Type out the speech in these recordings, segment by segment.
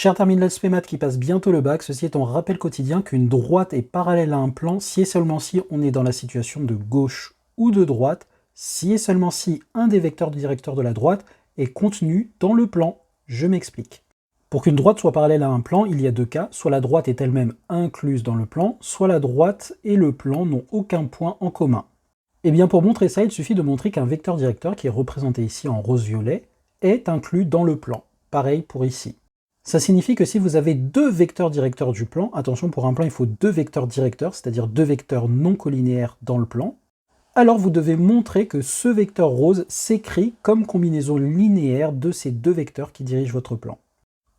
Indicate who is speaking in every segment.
Speaker 1: Cher terminal SPMAT qui passe bientôt le bac, ceci est un rappel quotidien qu'une droite est parallèle à un plan si et seulement si on est dans la situation de gauche ou de droite, si et seulement si un des vecteurs directeurs de la droite est contenu dans le plan. Je m'explique. Pour qu'une droite soit parallèle à un plan, il y a deux cas, soit la droite est elle-même incluse dans le plan, soit la droite et le plan n'ont aucun point en commun. Et bien pour montrer ça, il suffit de montrer qu'un vecteur directeur, qui est représenté ici en rose-violet, est inclus dans le plan. Pareil pour ici. Ça signifie que si vous avez deux vecteurs directeurs du plan, attention pour un plan il faut deux vecteurs directeurs, c'est-à-dire deux vecteurs non collinéaires dans le plan, alors vous devez montrer que ce vecteur rose s'écrit comme combinaison linéaire de ces deux vecteurs qui dirigent votre plan.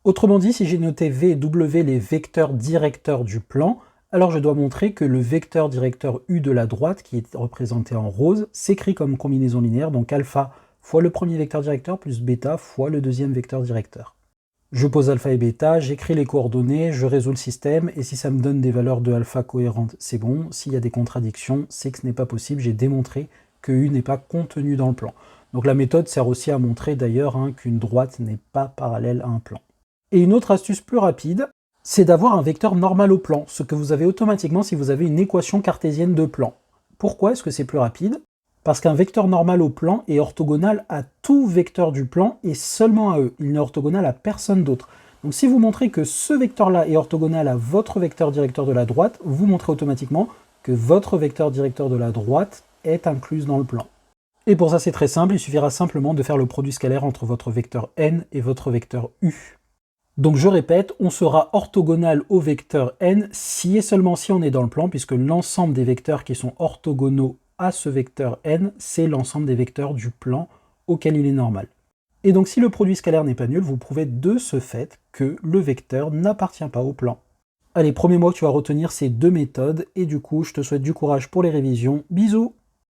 Speaker 1: Autrement dit, si j'ai noté V et W les vecteurs directeurs du plan, alors je dois montrer que le vecteur directeur U de la droite, qui est représenté en rose, s'écrit comme combinaison linéaire, donc alpha fois le premier vecteur directeur plus bêta fois le deuxième vecteur directeur. Je pose alpha et bêta, j'écris les coordonnées, je résous le système, et si ça me donne des valeurs de alpha cohérentes, c'est bon. S'il y a des contradictions, c'est que ce n'est pas possible, j'ai démontré que U n'est pas contenu dans le plan. Donc la méthode sert aussi à montrer d'ailleurs qu'une droite n'est pas parallèle à un plan. Et une autre astuce plus rapide, c'est d'avoir un vecteur normal au plan, ce que vous avez automatiquement si vous avez une équation cartésienne de plan. Pourquoi est-ce que c'est plus rapide? Parce qu'un vecteur normal au plan est orthogonal à tout vecteur du plan et seulement à eux. Il n'est orthogonal à personne d'autre. Donc si vous montrez que ce vecteur-là est orthogonal à votre vecteur directeur de la droite, vous montrez automatiquement que votre vecteur directeur de la droite est inclus dans le plan. Et pour ça c'est très simple, il suffira simplement de faire le produit scalaire entre votre vecteur n et votre vecteur u. Donc je répète, on sera orthogonal au vecteur n si et seulement si on est dans le plan, puisque l'ensemble des vecteurs qui sont orthogonaux à ce vecteur n, c'est l'ensemble des vecteurs du plan auquel il est normal. Et donc si le produit scalaire n'est pas nul, vous prouvez de ce fait que le vecteur n'appartient pas au plan. Allez, promets-moi que tu vas retenir ces deux méthodes, et du coup, je te souhaite du courage pour les révisions. Bisous!